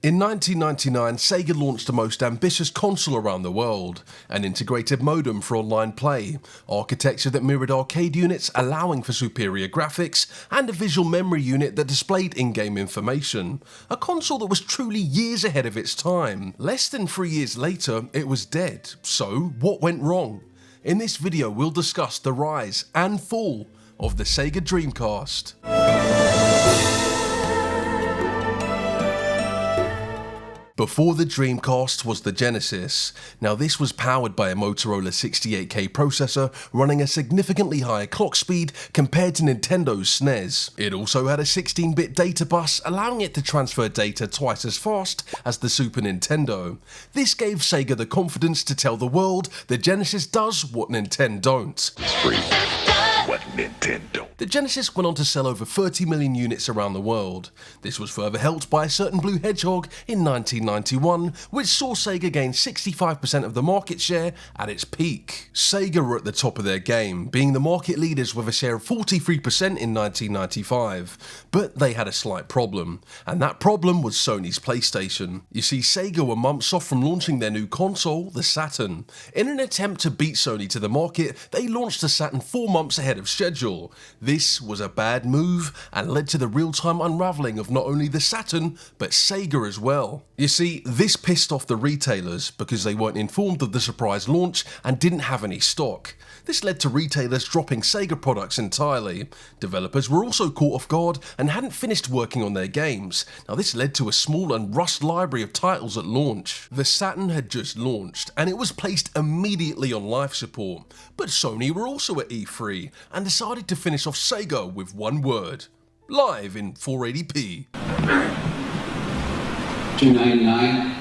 In 1999, Sega launched the most ambitious console around the world, an integrated modem for online play, architecture that mirrored arcade units allowing for superior graphics, and a visual memory unit that displayed in-game information. A console that was truly years ahead of its time. Less than 3 years later, it was dead. So, what went wrong? In this video, we'll discuss the rise and fall of the Sega Dreamcast. Before the Dreamcast was the Genesis. Now this was powered by a Motorola 68K processor running a significantly higher clock speed compared to Nintendo's SNES. It also had a 16-bit data bus, allowing it to transfer data twice as fast as the Super Nintendo. This gave Sega the confidence to tell the world the Genesis does what Nintendo don't. It's free. What Nintendo. The Genesis went on to sell over 30 million units around the world. This was further helped by a certain blue hedgehog in 1991, which saw Sega gain 65% of the market share at its peak. Sega were at the top of their game, being the market leaders with a share of 43% in 1995. But they had a slight problem, and that problem was Sony's PlayStation. You see, Sega were months off from launching their new console, the Saturn. In an attempt to beat Sony to the market, they launched the Saturn 4 months ahead of schedule. This was a bad move and led to the real-time unravelling of not only the Saturn, but Sega as well. You see, this pissed off the retailers because they weren't informed of the surprise launch and didn't have any stock. This led to retailers dropping Sega products entirely. Developers were also caught off guard and hadn't finished working on their games. Now this led to a small and rushed library of titles at launch. The Saturn had just launched and it was placed immediately on life support. But Sony were also at E3 and decided to finish off Sega with one word: live in 480p. $2.99.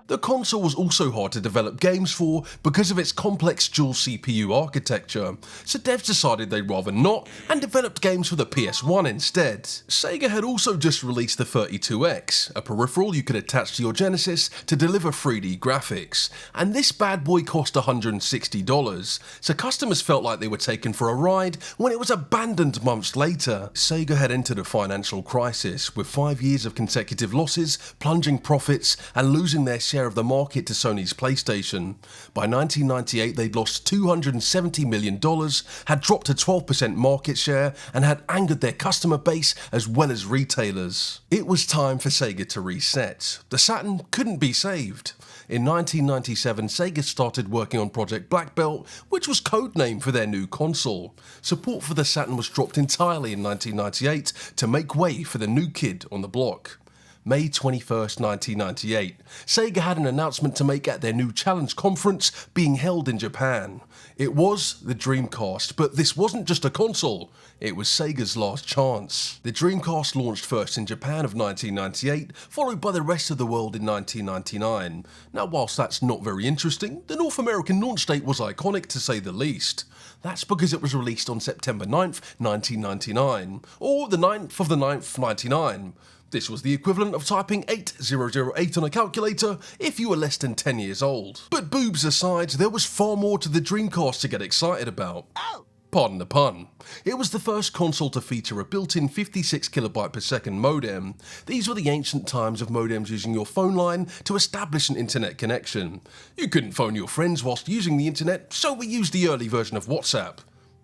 The console was also hard to develop games for because of its complex dual CPU architecture, so devs decided they'd rather not and developed games for the PS1 instead. Sega had also just released the 32X, a peripheral you could attach to your Genesis to deliver 3D graphics, and this bad boy cost $160, so customers felt like they were taken for a ride when it was abandoned months later. Sega had entered a financial crisis, with 5 years of consecutive losses, plunging profits, and losing their share of the market to Sony's PlayStation. By 1998 they'd lost $270 million, had dropped to 12% market share, and had angered their customer base as well as retailers. It was time for Sega to reset. The Saturn couldn't be saved. In 1997, Sega started working on Project Black Belt, which was codename for their new console. Support for the Saturn was dropped entirely in 1998 to make way for the new kid on the block. May 21st, 1998, Sega had an announcement to make at their new Challenge conference being held in Japan. It was the Dreamcast, but this wasn't just a console, it was Sega's last chance. The Dreamcast launched first in Japan of 1998, followed by the rest of the world in 1999. Now whilst that's not very interesting, the North American launch date was iconic to say the least. That's because it was released on September 9th, 1999, or the 9th of the 9th, 99. This was the equivalent of typing 8008 on a calculator if you were less than 10 years old. But boobs aside, there was far more to the Dreamcast to get excited about. Pardon the pun. It was the first console to feature a built-in 56KB per second modem. These were the ancient times of modems using your phone line to establish an internet connection. You couldn't phone your friends whilst using the internet, so we used the early version of WhatsApp,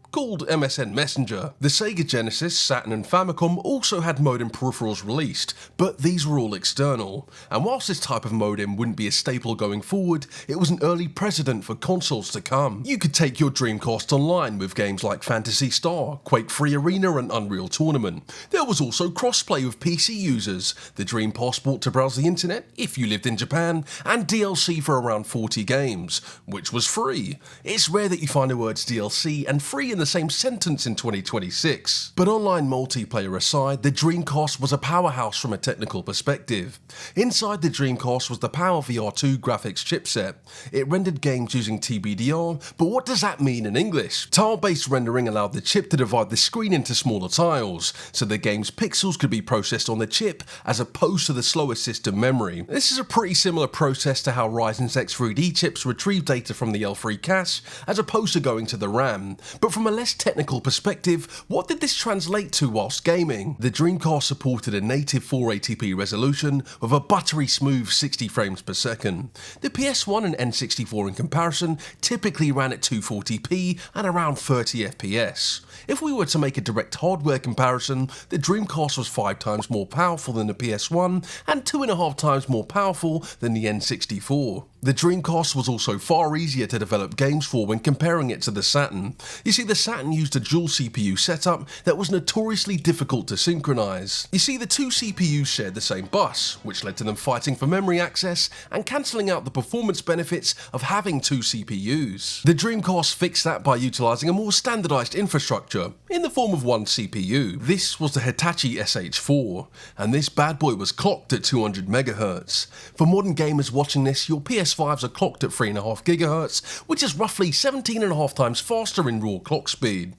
called MSN Messenger. The Sega Genesis, Saturn and Famicom also had modem peripherals released, but these were all external. And whilst this type of modem wouldn't be a staple going forward, it was an early precedent for consoles to come. You could take your Dreamcast online with games like Phantasy Star, Quake 3 Arena and Unreal Tournament. There was also crossplay with PC users, the Dream Passport to browse the internet if you lived in Japan, and DLC for around 40 games, which was free. It's rare that you find the words DLC and free in the same sentence in 2026. But online multiplayer aside, the Dreamcast was a powerhouse from a technical perspective. Inside the Dreamcast was the PowerVR 2 graphics chipset. It rendered games using TBDR, but what does that mean in English? Tile-based rendering allowed the chip to divide the screen into smaller tiles, so the game's pixels could be processed on the chip as opposed to the slower system memory. This is a pretty similar process to how Ryzen's X3D chips retrieve data from the L3 cache as opposed to going to the RAM, but from from a less technical perspective, what did this translate to whilst gaming? The Dreamcast supported a native 480p resolution with a buttery smooth 60 frames per second. The PS1 and N64 in comparison typically ran at 240p and around 30 FPS. If we were to make a direct hardware comparison, the Dreamcast was 5 times more powerful than the PS1 and 2.5 times more powerful than the N64. The Dreamcast was also far easier to develop games for when comparing it to the Saturn. You see, the Saturn used a dual CPU setup that was notoriously difficult to synchronize. You see, the two CPUs shared the same bus, which led to them fighting for memory access and cancelling out the performance benefits of having two CPUs. The Dreamcast fixed that by utilizing a more standardized infrastructure in the form of one CPU. This was the Hitachi SH4, and this bad boy was clocked at 200 MHz. For modern gamers watching this, your PS5s are clocked at 3.5 GHz, which is roughly 17.5 times faster in raw clock speed.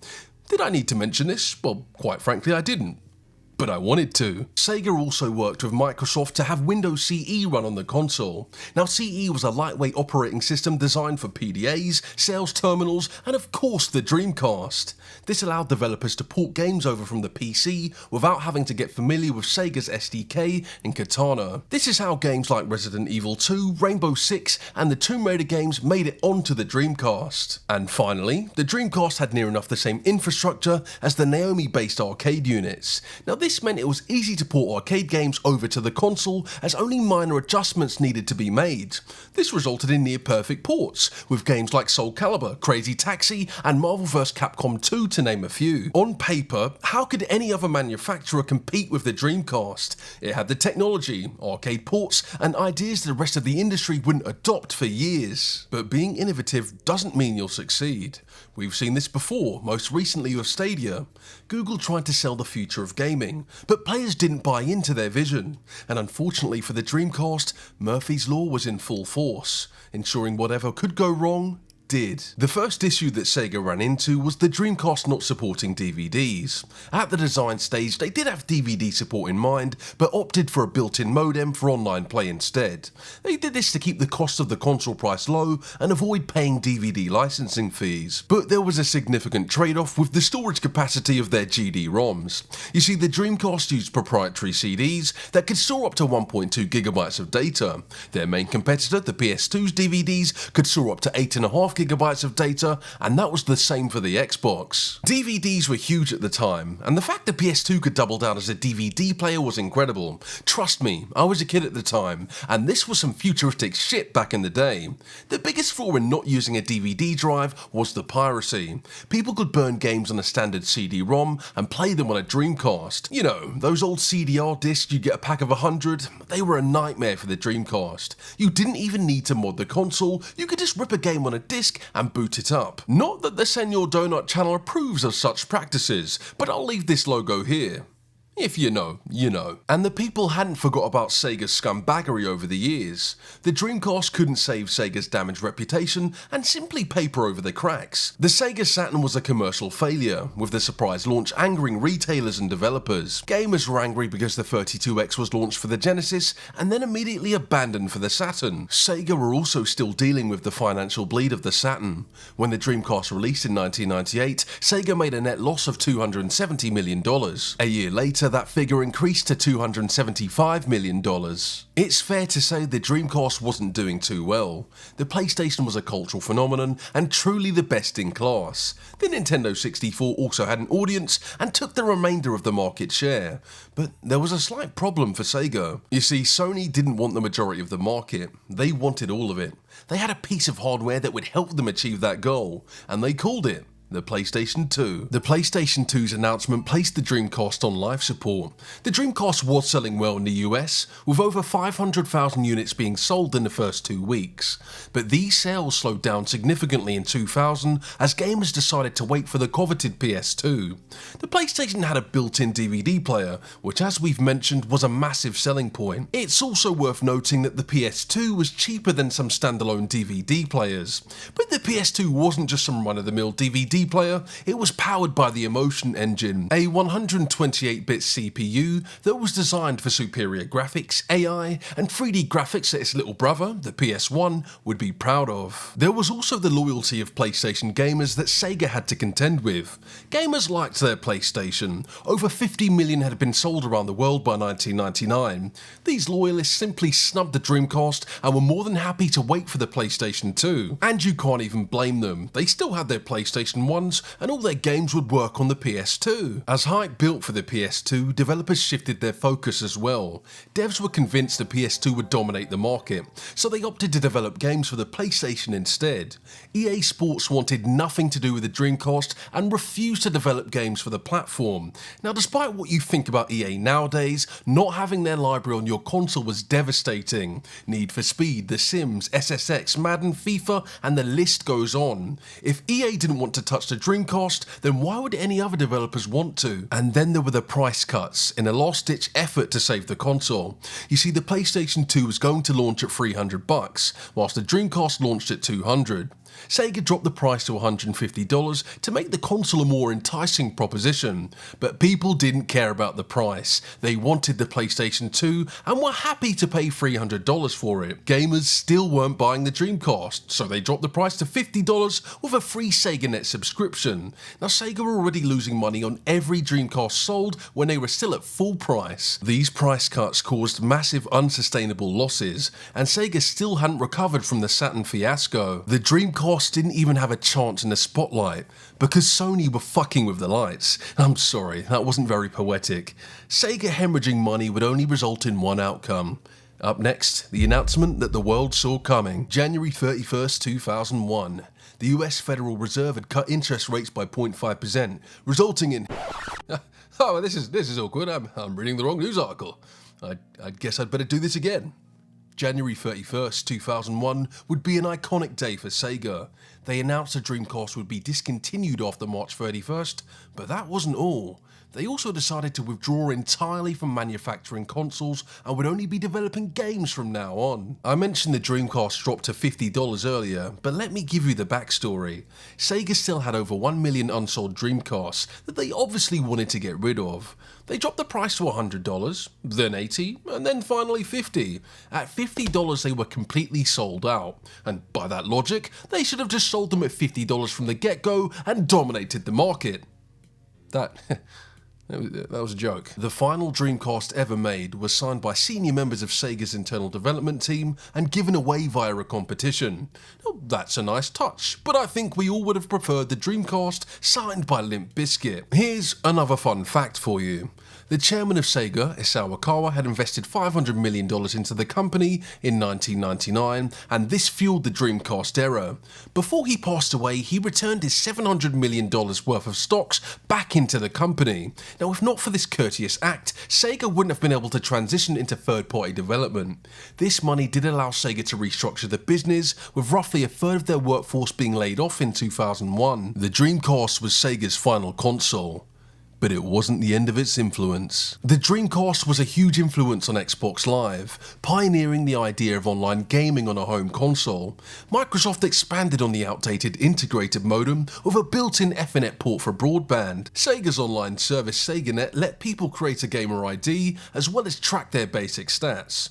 Did I need to mention this? Well, quite frankly, I didn't. But I wanted to. Sega also worked with Microsoft to have Windows CE run on the console. Now, CE was a lightweight operating system designed for PDAs, sales terminals, and of course the Dreamcast. This allowed developers to port games over from the PC without having to get familiar with Sega's SDK and Katana. This is how games like Resident Evil 2, Rainbow Six, and the Tomb Raider games made it onto the Dreamcast. And finally, the Dreamcast had near enough the same infrastructure as the Naomi-based arcade units. Now, this meant it was easy to port arcade games over to the console as only minor adjustments needed to be made. This resulted in near perfect ports, with games like Soul Calibur, Crazy Taxi, and Marvel vs. Capcom 2 to name a few. On paper, how could any other manufacturer compete with the Dreamcast? It had the technology, arcade ports, and ideas the rest of the industry wouldn't adopt for years. But being innovative doesn't mean you'll succeed. We've seen this before, most recently with Stadia. Google tried to sell the future of gaming, but players didn't buy into their vision. And unfortunately for the Dreamcast, Murphy's Law was in full force, ensuring whatever could go wrong did. The first issue that Sega ran into was the Dreamcast not supporting DVDs. At the design stage, they did have DVD support in mind, but opted for a built-in modem for online play instead. They did this to keep the cost of the console price low and avoid paying DVD licensing fees. But there was a significant trade-off with the storage capacity of their GD-ROMs. You see, the Dreamcast used proprietary CDs that could store up to 1.2 gigabytes of data. Their main competitor, the PS2's DVDs, could store up to 8.5 gigabytes of data, and that was the same for the Xbox. DVDs were huge at the time, and the fact the PS2 could double down as a DVD player was incredible. Trust me, I was a kid at the time, and this was some futuristic shit back in the day. The biggest flaw in not using a DVD drive was the piracy. People could burn games on a standard CD-ROM and play them on a Dreamcast. You know, those old CDR discs you'd get a pack of 100, they were a nightmare for the Dreamcast. You didn't even need to mod the console, you could just rip a game on a disc and boot it up. Not that the Senor Donut channel approves of such practices, but I'll leave this logo here. If you know, you know. And the people hadn't forgot about Sega's scumbaggery over the years. The Dreamcast couldn't save Sega's damaged reputation and simply paper over the cracks. The Sega Saturn was a commercial failure, with the surprise launch angering retailers and developers. Gamers were angry because the 32X was launched for the Genesis and then immediately abandoned for the Saturn. Sega were also still dealing with the financial bleed of the Saturn. When the Dreamcast released in 1998, Sega made a net loss of $270 million. A year later, that figure increased to $275 million. It's fair to say the Dreamcast wasn't doing too well. The PlayStation was a cultural phenomenon and truly the best in class. The Nintendo 64 also had an audience and took the remainder of the market share. But there was a slight problem for Sega. You see, Sony didn't want the majority of the market. They wanted all of it. They had a piece of hardware that would help them achieve that goal, and they called it the PlayStation 2. The PlayStation 2's announcement placed the Dreamcast on life support. The Dreamcast was selling well in the US, with over 500,000 units being sold in the first 2 weeks. But these sales slowed down significantly in 2000 as gamers decided to wait for the coveted PS2. The PlayStation had a built-in DVD player, which as we've mentioned was a massive selling point. It's also worth noting that the PS2 was cheaper than some standalone DVD players. But the PS2 wasn't just some run-of-the-mill DVD CD player, it was powered by the Emotion Engine, a 128-bit CPU that was designed for superior graphics, AI, and 3D graphics that its little brother, the PS1, would be proud of. There was also the loyalty of PlayStation gamers that Sega had to contend with. Gamers liked their PlayStation. Over 50 million had been sold around the world by 1999. These loyalists simply snubbed the Dreamcast and were more than happy to wait for the PlayStation 2. And you can't even blame them. They still had their PlayStation 1s and all their games would work on the PS2. As hype built for the PS2, developers shifted their focus as well. Devs were convinced the PS2 would dominate the market, so they opted to develop games for the PlayStation instead. EA Sports wanted nothing to do with the Dreamcast and refused to develop games for the platform. Now, despite what you think about EA nowadays, not having their library on your console was devastating. Need for Speed, The Sims, SSX, Madden, FIFA, and the list goes on. If EA didn't want to touch the Dreamcast, then why would any other developers want to? And then there were the price cuts, in a last-ditch effort to save the console. You see, the PlayStation 2 was going to launch at $300, whilst the Dreamcast launched at $200. Sega dropped the price to $150 to make the console a more enticing proposition, but people didn't care about the price. They wanted the PlayStation 2 and were happy to pay $300 for it. Gamers still weren't buying the Dreamcast, so they dropped the price to $50 with a free Sega Net subscription. Now, Sega were already losing money on every Dreamcast sold when they were still at full price. These price cuts caused massive unsustainable losses, and Sega still hadn't recovered from the Saturn fiasco. The Dreamcast didn't even have a chance in the spotlight because Sony were fucking with the lights. I'm sorry, that wasn't very poetic. Sega hemorrhaging money would only result in one outcome. Up next, the announcement that the world saw coming. January 31st, 2001. The US Federal Reserve had cut interest rates by 0.5%, resulting in... Oh, this is awkward. I'm reading the wrong news article. I guess I'd better do this again. January 31st, 2001 would be an iconic day for Sega. They announced the Dreamcast would be discontinued after March 31st, but that wasn't all. They also decided to withdraw entirely from manufacturing consoles and would only be developing games from now on. I mentioned the Dreamcast dropped to $50 earlier, but let me give you the backstory. Sega still had over 1 million unsold Dreamcasts that they obviously wanted to get rid of. They dropped the price to $100, then $80, and then finally $50. At $50 they were completely sold out, and by that logic, they should have just sold them at $50 from the get-go and dominated the market. That was a joke. The final Dreamcast ever made was signed by senior members of Sega's internal development team and given away via a competition. Now, that's a nice touch, but I think we all would have preferred the Dreamcast signed by Limp Bizkit. Here's another fun fact for you. The chairman of Sega, Isao Okawa, had invested $500 million into the company in 1999, and this fueled the Dreamcast era. Before he passed away, he returned his $700 million worth of stocks back into the company. Now, if not for this courteous act, Sega wouldn't have been able to transition into third-party development. This money did allow Sega to restructure the business, with roughly a third of their workforce being laid off in 2001. The Dreamcast was Sega's final console. But it wasn't the end of its influence. The Dreamcast was a huge influence on Xbox Live, pioneering the idea of online gaming on a home console. Microsoft expanded on the outdated integrated modem with a built-in Ethernet port for broadband. Sega's online service SegaNet let people create a gamer ID as well as track their basic stats.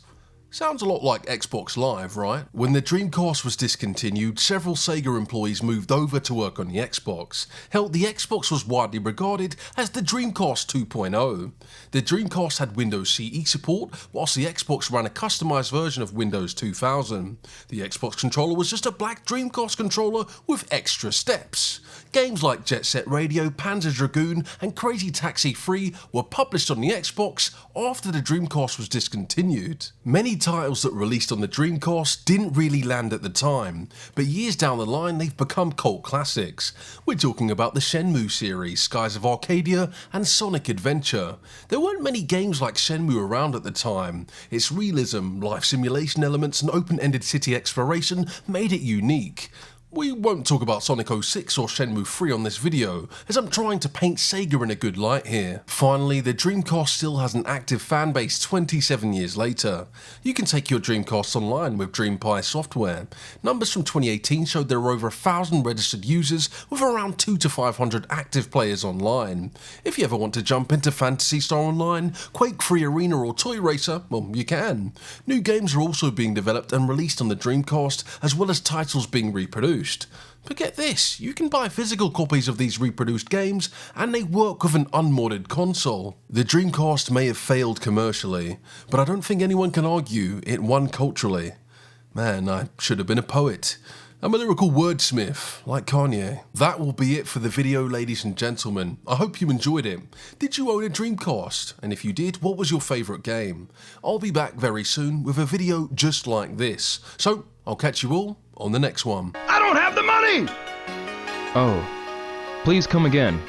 Sounds a lot like Xbox Live, right? When the Dreamcast was discontinued, several Sega employees moved over to work on the Xbox. Hell, the Xbox was widely regarded as the Dreamcast 2.0. The Dreamcast had Windows CE support, whilst the Xbox ran a customized version of Windows 2000. The Xbox controller was just a black Dreamcast controller with extra steps. Games like Jet Set Radio, Panzer Dragoon, and Crazy Taxi 3 were published on the Xbox after the Dreamcast was discontinued. Many titles that released on the Dreamcast didn't really land at the time, but years down the line they've become cult classics. We're talking about the Shenmue series, Skies of Arcadia, and Sonic Adventure. There weren't many games like Shenmue around at the time. Its realism, life simulation elements, and open-ended city exploration made it unique. We won't talk about Sonic 06 or Shenmue 3 on this video, as I'm trying to paint Sega in a good light here. Finally, the Dreamcast still has an active fan base 27 years later. You can take your Dreamcast online with DreamPie software. Numbers from 2018 showed there were over 1,000 registered users with around 200 to 500 active players online. If you ever want to jump into Phantasy Star Online, Quake 3 Arena or Toy Racer, well, you can. New games are also being developed and released on the Dreamcast, as well as titles being reproduced. But get this, you can buy physical copies of these reproduced games and they work with an unmodded console. The Dreamcast may have failed commercially, but I don't think anyone can argue it won culturally. Man, I should have been a poet. I'm a lyrical wordsmith, like Kanye. That will be it for the video, ladies and gentlemen. I hope you enjoyed it. Did you own a Dreamcast? And if you did, what was your favourite game? I'll be back very soon with a video just like this. So, I'll catch you all on the next one. I don't have the money! Oh, please come again.